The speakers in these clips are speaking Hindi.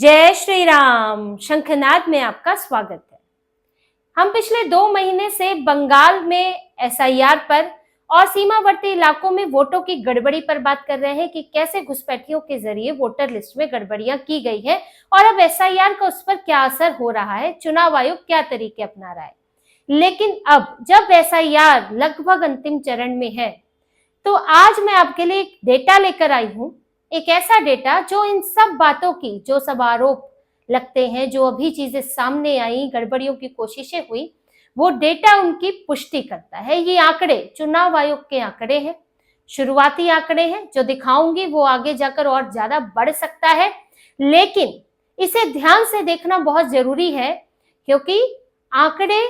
जय श्री राम। शंखनाद में आपका स्वागत है। हम पिछले 2 महीने से बंगाल में एसआईआर पर और सीमावर्ती इलाकों में वोटों की गड़बड़ी पर बात कर रहे हैं कि कैसे घुसपैठियों के जरिए वोटर लिस्ट में गड़बड़ियां की गई है और अब एसआईआर का उस पर क्या असर हो रहा है, चुनाव आयोग क्या तरीके अपना रहा है। लेकिन अब जब एसआईआर लगभग अंतिम चरण में है तो आज मैं आपके लिए एक डेटा लेकर आई हूं, एक ऐसा डेटा जो इन सब बातों की, जो सब आरोप लगते हैं, जो अभी चीजें सामने आई, गड़बड़ियों की कोशिशें हुई, वो डेटा उनकी पुष्टि करता है। ये आंकड़े चुनाव आयोग के आंकड़े हैं, शुरुआती आंकड़े हैं। जो दिखाऊंगी वो आगे जाकर और ज्यादा बढ़ सकता है, लेकिन इसे ध्यान से देखना बहुत जरूरी है क्योंकि आंकड़े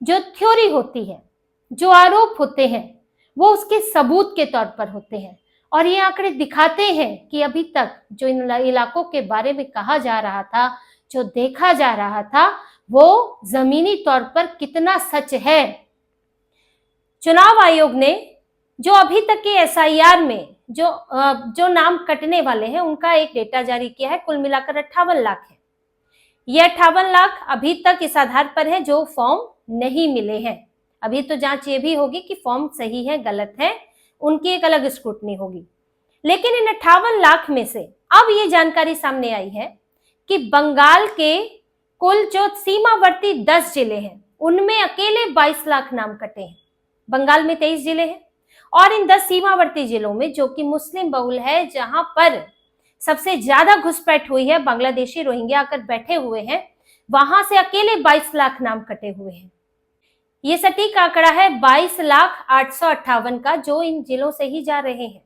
जो थ्योरी होती है, जो आरोप होते हैं, वो उसके सबूत के तौर पर होते हैं और ये आंकड़े दिखाते हैं कि अभी तक जो इन इलाकों के बारे में कहा जा रहा था, जो देखा जा रहा था, वो जमीनी तौर पर कितना सच है। चुनाव आयोग ने जो अभी तक के एसआईआर में जो नाम कटने वाले हैं उनका एक डेटा जारी किया है। कुल मिलाकर 58 लाख है। ये 58 लाख अभी तक इस आधार पर है जो फॉर्म नहीं मिले हैं। अभी तो जांच ये भी होगी कि फॉर्म सही है गलत है, उनकी एक अलग स्क्रूटनी होगी। लेकिन इन 58 लाख में से अब ये जानकारी सामने आई है कि बंगाल के कुल जो सीमावर्ती 10 जिले हैं उनमें अकेले 22 लाख नाम कटे हैं। बंगाल में 23 जिले हैं और इन 10 सीमावर्ती जिलों में, जो कि मुस्लिम बहुल है, जहां पर सबसे ज्यादा घुसपैठ हुई है, बांग्लादेशी रोहिंग्या आकर बैठे हुए हैं, वहां से अकेले 22 लाख नाम कटे हुए हैं। ये सटीक आंकड़ा है 22,858 का, जो इन जिलों से ही जा रहे हैं।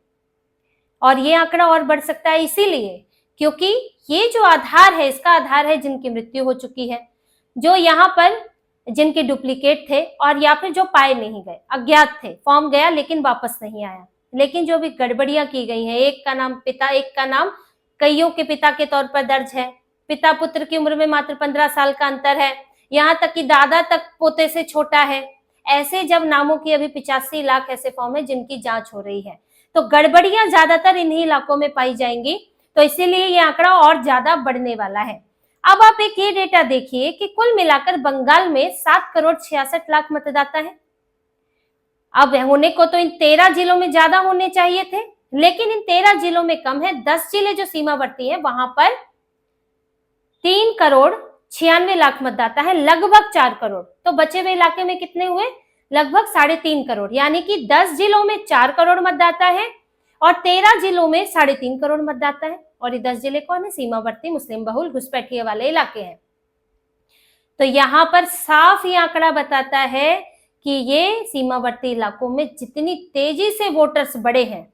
और ये आंकड़ा और बढ़ सकता है इसीलिए क्योंकि ये जो आधार है, इसका आधार है जिनकी मृत्यु हो चुकी है, जो यहाँ पर जिनके डुप्लीकेट थे और या फिर जो पाए नहीं गए, अज्ञात थे, फॉर्म गया लेकिन वापस नहीं आया। लेकिन जो भी गड़बड़ियां की गई हैं, एक का नाम पिता, एक का नाम कईयों के पिता के तौर पर दर्ज है, पिता पुत्र की उम्र में मात्र 15 साल का अंतर है, यहाँ तक कि दादा तक पोते से छोटा है। ऐसे जब नामों की अभी 85 लाख ऐसे फॉर्म है जिनकी जांच हो रही है, तो गड़बड़ियां ज्यादातर इन्हीं इलाकों में पाई जाएंगी, तो इसीलिए ये आंकड़ा और ज्यादा बढ़ने वाला है। अब आप एक ये डेटा देखिए कि कुल मिलाकर बंगाल में 7,66,00,000 मतदाता है। अब होने को तो इन 13 जिलों में ज्यादा होने चाहिए थे, लेकिन इन 13 जिलों में कम है। 10 जिले जो सीमावर्ती है वहां पर 3,96,00,000 मतदाता है, लगभग 4 करोड़। तो बचे हुए इलाके में कितने हुए? लगभग 3.5 करोड़। यानी कि 10 जिलों में 4 करोड़ मतदाता है और 13 जिलों में 3.5 करोड़ मतदाता है। और ये 10 जिले कौन है? सीमावर्ती मुस्लिम बहुल घुसपैठिए वाले इलाके हैं। तो यहाँ पर साफ ये आंकड़ा बताता है कि ये सीमावर्ती इलाकों में जितनी तेजी से वोटर्स बढ़े हैं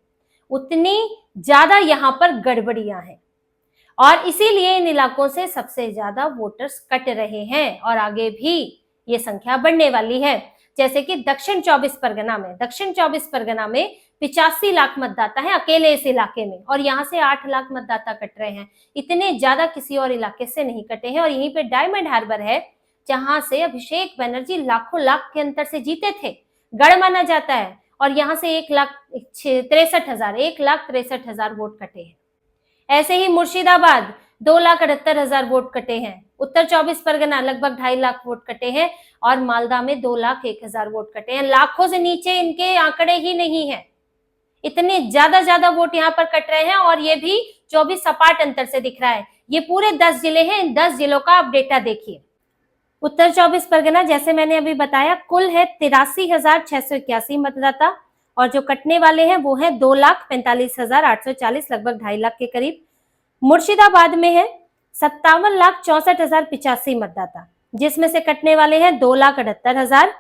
उतनी ज्यादा यहाँ पर गड़बड़ियां हैं और इसीलिए इन इलाकों से सबसे ज्यादा वोटर्स कट रहे हैं और आगे भी ये संख्या बढ़ने वाली है। जैसे कि दक्षिण 24 परगना में 85 लाख मतदाता है अकेले इस इलाके में और यहाँ से 8 लाख मतदाता कट रहे हैं। इतने ज्यादा किसी और इलाके से नहीं कटे हैं। और यहीं पे डायमंड हार्बर है जहां से अभिषेक बनर्जी लाखों लाख के अंतर से जीते थे, गढ़ माना जाता है, और यहाँ से 1,63,000 वोट कटे हैं। ऐसे ही मुर्शिदाबाद 2,78,000 वोट कटे हैं। उत्तर 24 परगना लगभग 2.5 लाख वोट कटे हैं और मालदा में 2,01,000 वोट कटे हैं। लाखों से नीचे इनके आंकड़े ही नहीं है। इतने ज्यादा वोट यहाँ पर कट रहे हैं और ये भी 24 सपाट अंतर से दिख रहा है। ये पूरे 10 जिले हैं। इन 10 जिलों का आप डेटा देखिए। उत्तर 24 परगना, जैसे मैंने अभी बताया, कुल है 83,681 मतदाता और जो कटने वाले हैं वो है 2,45,840, लगभग 2.5 लाख के करीब। मुर्शिदाबाद में है 57,64,085 मतदाता, जिसमें से कटने वाले हैं 2,78,000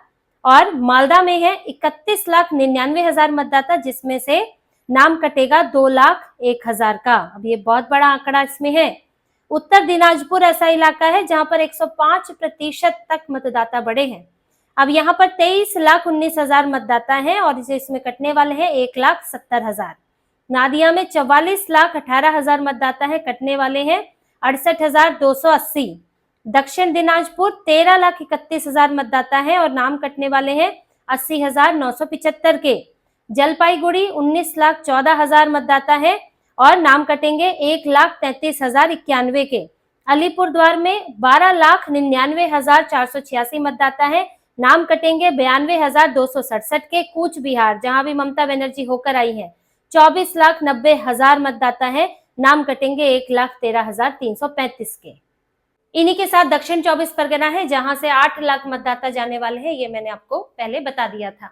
और मालदा में है 31,99,000 मतदाता, जिसमें से नाम कटेगा 2,01,000 का। अब ये बहुत बड़ा आंकड़ा इसमें है। उत्तर दिनाजपुर ऐसा इलाका है जहां पर 105% तक मतदाता बढ़े हैं। अब यहाँ पर 23,19,000 मतदाता हैं और इसमें कटने वाले हैं 1,70,000। नादिया में 44,18,000 मतदाता है, कटने वाले हैं 68,280। दक्षिण दिनाजपुर 13,31,000 मतदाता है और नाम कटने वाले हैं 80,975 के। जलपाईगुड़ी 19,14,000 मतदाता है और नाम कटेंगे 1,33,091 के। अलीपुरद्वार में 12,99,486 मतदाता है, नाम कटेंगे 92,267 के। कूच बिहार, जहां भी ममता बनर्जी होकर आई है, 24,90,000 मतदाता है, नाम कटेंगे 1,13,335 के। इन्हीं के साथ दक्षिण 24 परगना है, जहां से 8 लाख मतदाता जाने वाले हैं, ये मैंने आपको पहले बता दिया था।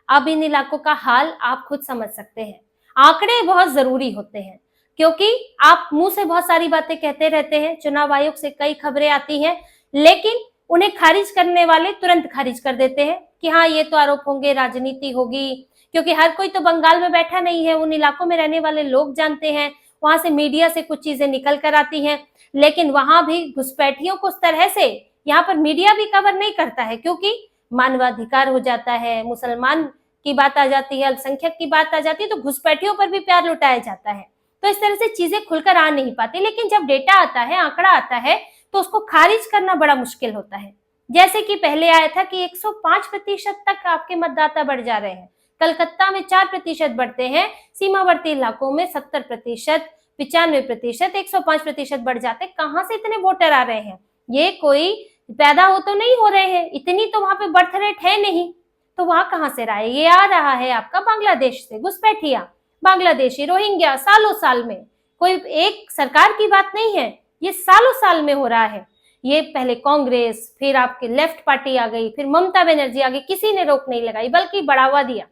अब इन इलाकों का हाल आप खुद समझ सकते हैं। आंकड़े बहुत जरूरी होते हैं, क्योंकि आप मुंह से बहुत सारी बातें कहते रहते हैं, चुनाव आयोग से कई खबरें आती हैं, लेकिन उन्हें खारिज करने वाले तुरंत खारिज कर देते हैं कि हाँ ये तो आरोप होंगे, राजनीति होगी, क्योंकि हर कोई तो बंगाल में बैठा नहीं है, उन इलाकों में रहने वाले लोग जानते हैं, वहां से मीडिया से कुछ चीजें निकल कर आती हैं, लेकिन वहां भी घुसपैठियों को उस तरह से यहाँ पर मीडिया भी कवर नहीं करता है, क्योंकि मानवाधिकार हो जाता है, मुसलमान की बात आ जाती है, अल्पसंख्यक की बात आ जाती है, तो घुसपैठियों पर भी प्यार लुटाया जाता है। तो इस तरह से चीजें खुलकर आ नहीं पाती, लेकिन जब डेटा आता है, आंकड़ा आता है, तो उसको खारिज करना बड़ा मुश्किल होता है। जैसे कि पहले आया था कि 105% तक आपके मतदाता बढ़ जा रहे हैं, कलकत्ता में 4% बढ़ते हैं, सीमावर्ती इलाकों में 70%, 95%, 105% बढ़ जाते। कहां से इतने वोटर आ रहे हैं? ये कोई पैदा हो तो नहीं हो रहे हैं, इतनी तो वहां पे बर्थ रेट है नहीं, तो वहां कहां से रहा है? ये आ रहा है आपका बांग्लादेश से, घुसपैठिया बांग्लादेशी, रोहिंग्या, सालों साल में। कोई एक सरकार की बात नहीं है, ये सालों साल में हो रहा है। ये पहले कांग्रेस, फिर आपकी लेफ्ट पार्टी आ गई, फिर ममता बनर्जी आ गई, किसी ने रोक नहीं लगाई, बल्कि बढ़ावा दिया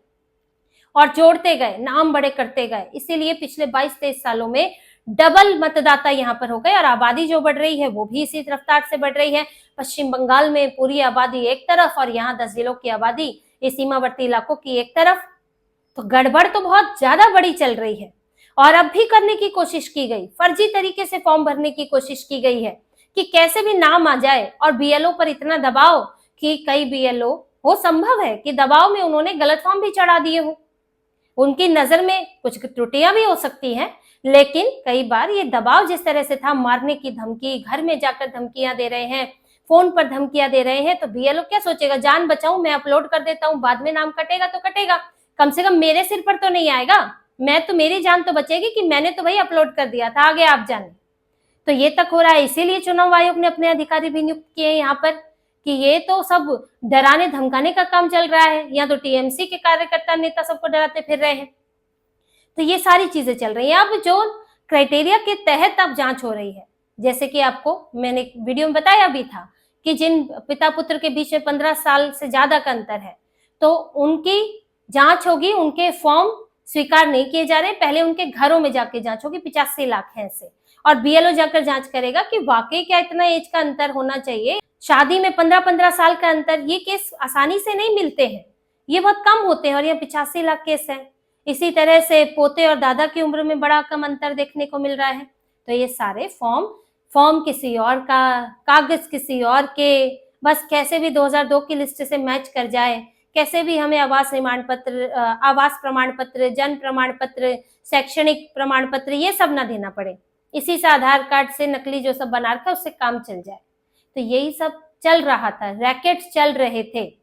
और जोड़ते गए, नाम बड़े करते गए। इसीलिए पिछले 22-23 सालों में डबल मतदाता यहाँ पर हो गए, और आबादी जो बढ़ रही है वो भी इसी रफ्तार से बढ़ रही है। पश्चिम बंगाल में पूरी आबादी एक तरफ, और यहाँ 10 जिलों की आबादी इस सीमावर्ती इलाकों की एक तरफ। तो गड़बड़ तो बहुत ज्यादा बड़ी चल रही है, और अब भी करने की कोशिश की गई, फर्जी तरीके से फॉर्म भरने की कोशिश की गई है कि कैसे भी नाम आ जाए, और बीएलओ पर इतना दबाव कि कई बीएलओ, हो संभव है कि दबाव में उन्होंने गलत फॉर्म भी चढ़ा दिए हो, उनकी नजर में कुछ त्रुटियां भी हो सकती हैं, लेकिन कई बार ये दबाव जिस तरह से था, मारने की धमकी, घर में जाकर धमकियां दे रहे हैं, फोन पर धमकियां दे रहे हैं, तो बीएलओ क्या सोचेगा, जान बचाऊं, मैं अपलोड कर देता हूं, बाद में नाम कटेगा तो कटेगा, कम से कम मेरे सिर पर तो नहीं आएगा, मैं तो, मेरी जान तो बचेगी कि मैंने तो भाई अपलोड कर दिया था, आगे आप जाने। तो ये तक हो रहा है। इसीलिए चुनाव आयोग ने अपने अधिकारी भी नियुक्त किए यहाँ पर कि ये तो सब डराने धमकाने का काम चल रहा है, या तो टीएमसी के कार्यकर्ता नेता सबको डराते फिर रहे हैं। तो ये सारी चीजें चल रही हैं। अब जो क्राइटेरिया के तहत अब जांच हो रही है, जैसे कि आपको मैंने वीडियो में बताया भी था कि जिन पिता पुत्र के बीच में 15 साल से ज्यादा का अंतर है, तो उनकी जांच होगी, उनके फॉर्म स्वीकार नहीं किए जा रहे, पहले उनके घरों में जाके जांच होगी, 85 लाख है ऐसे, और बीएलओ जाकर जांच करेगा कि वाकई क्या इतना एज का अंतर होना चाहिए। शादी में 15-15 साल का अंतर, ये केस आसानी से नहीं मिलते हैं, ये बहुत कम होते हैं, और ये 85 लाख केस है। इसी तरह से पोते और दादा की उम्र में बड़ा कम अंतर देखने को मिल रहा है। तो ये सारे फॉर्म किसी और का, कागज किसी और के, बस कैसे भी 2002 की लिस्ट से मैच कर जाए, कैसे भी हमें आवास प्रमाण पत्र, जन्म प्रमाण पत्र, शैक्षणिक प्रमाण पत्र, ये सब ना देना पड़े, इसी से आधार कार्ड से नकली जो सब बना रखा है उससे काम चल जाए। तो यही सब चल रहा था, रैकेट चल रहे थे।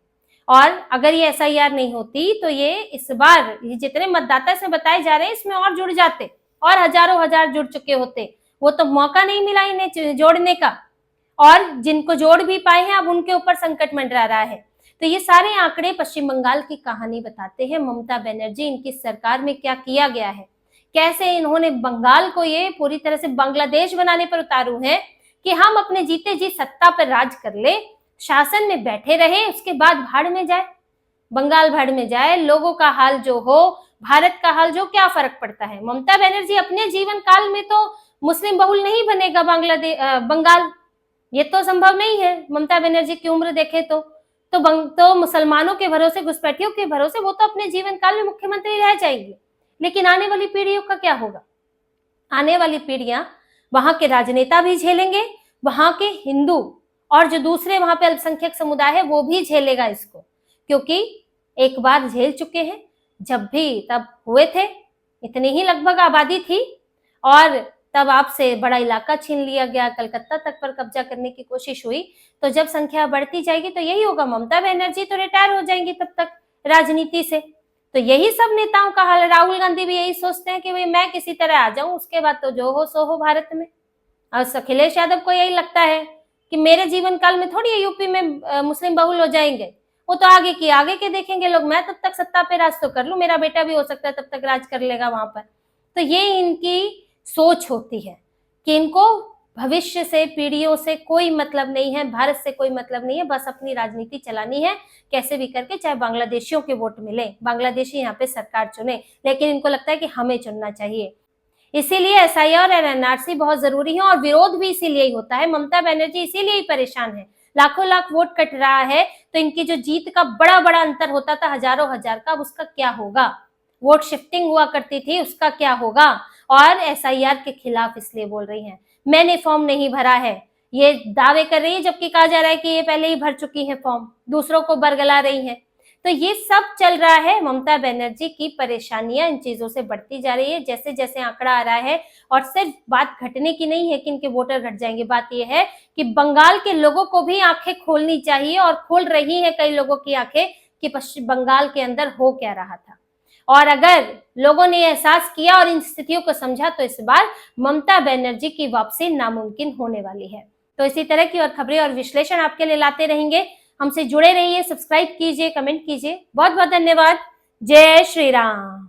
और अगर ये एसआईआर नहीं होती तो ये इस बार ये जितने मतदाता इसमें बताए जा रहे हैं, इसमें और जुड़ जाते, और हजारों हजार जुड़ चुके होते। वो तो मौका नहीं मिला इन्हें जोड़ने का, और जिनको जोड़ भी पाए हैं अब उनके ऊपर संकट मंडरा रहा है। तो ये सारे आंकड़े पश्चिम बंगाल की कहानी बताते हैं, ममता बनर्जी, इनकी सरकार में क्या किया गया है, कैसे इन्होंने बंगाल को ये पूरी तरह से बांग्लादेश बनाने पर उतारू है कि हम अपने जीते जी सत्ता पर राज कर ले, शासन में बैठे रहे, उसके बाद भाड़ में जाए, बंगाल भाड़ में जाए, लोगों का हाल जो हो, भारत का हाल जो, क्या फर्क पड़ता है। ममता बनर्जी अपने जीवन काल में तो मुस्लिम बहुल नहीं बनेगा बंगाल, ये तो संभव नहीं है। ममता बनर्जी की उम्र देखे तो मुसलमानों के भरोसे, घुसपैठियों के भरोसे वो तो अपने जीवन काल में मुख्यमंत्री रह जाएंगे, लेकिन आने वाली पीढ़ियों का क्या होगा? आने वाली पीढ़ियां वहां के राजनेता भी झेलेंगे, वहां के हिंदू और जो दूसरे वहां पे अल्पसंख्यक समुदाय है वो भी झेलेगा इसको, क्योंकि एक बार झेल चुके हैं। जब भी तब हुए थे, इतनी ही लगभग आबादी थी, और तब आपसे बड़ा इलाका छीन लिया गया, कलकत्ता तक पर कब्जा करने की कोशिश हुई। तो जब संख्या बढ़ती जाएगी तो यही होगा, ममता बनर्जी तो रिटायर हो जाएंगी तब तक राजनीति से। तो तो यही सब नेताओं का हाल। राहुल गांधी भी यही सोचते हैं कि भाई मैं किसी तरह आ जाऊं, उसके बाद तो जो हो सो हो भारत में। और अखिलेश यादव को यही लगता है कि मेरे जीवन काल में थोड़ी यूपी में मुस्लिम बहुल हो जाएंगे, वो तो आगे के देखेंगे लोग, मैं तब तक सत्ता पे राज तो कर लूं, मेरा बेटा भी हो सकता है तब तक राज कर लेगा वहां पर। तो ये इनकी सोच होती है कि इनको भविष्य से, पीढ़ियों से कोई मतलब नहीं है, भारत से कोई मतलब नहीं है, बस अपनी राजनीति चलानी है कैसे भी करके, चाहे बांग्लादेशियों के वोट मिले, बांग्लादेशी यहाँ पे सरकार चुने, लेकिन इनको लगता है कि हमें चुनना चाहिए। इसीलिए एसआईआर और एनआरसी बहुत जरूरी है, और विरोध भी इसीलिए ही होता है। ममता बनर्जी इसीलिए ही परेशान है, लाखों लाख वोट कट रहा है, तो इनकी जो जीत का बड़ा बड़ा अंतर होता था हजारों हजार का, अब उसका क्या होगा? वोट शिफ्टिंग हुआ करती थी, उसका क्या होगा? और एसआईआर के खिलाफ इसलिए बोल रही हैं। मैंने फॉर्म नहीं भरा है, ये दावे कर रही है, जबकि कहा जा रहा है कि ये पहले ही भर चुकी है फॉर्म, दूसरों को बरगला रही है। तो ये सब चल रहा है, ममता बनर्जी की परेशानियां इन चीजों से बढ़ती जा रही है जैसे जैसे आंकड़ा आ रहा है। और सिर्फ बात घटने की नहीं है कि इनके वोटर घट जाएंगे, बात यह है कि बंगाल के लोगों को भी आंखें खोलनी चाहिए, और खोल रही है कई लोगों की आंखें कि पश्चिम बंगाल के अंदर हो क्या रहा था। और अगर लोगों ने एहसास किया और इन स्थितियों को समझा, तो इस बार ममता बनर्जी की वापसी नामुमकिन होने वाली है। तो इसी तरह की और खबरें और विश्लेषण आपके लिए लाते रहेंगे। हमसे जुड़े रहिए, सब्सक्राइब कीजिए, कमेंट कीजिए। बहुत बहुत धन्यवाद। जय श्री राम।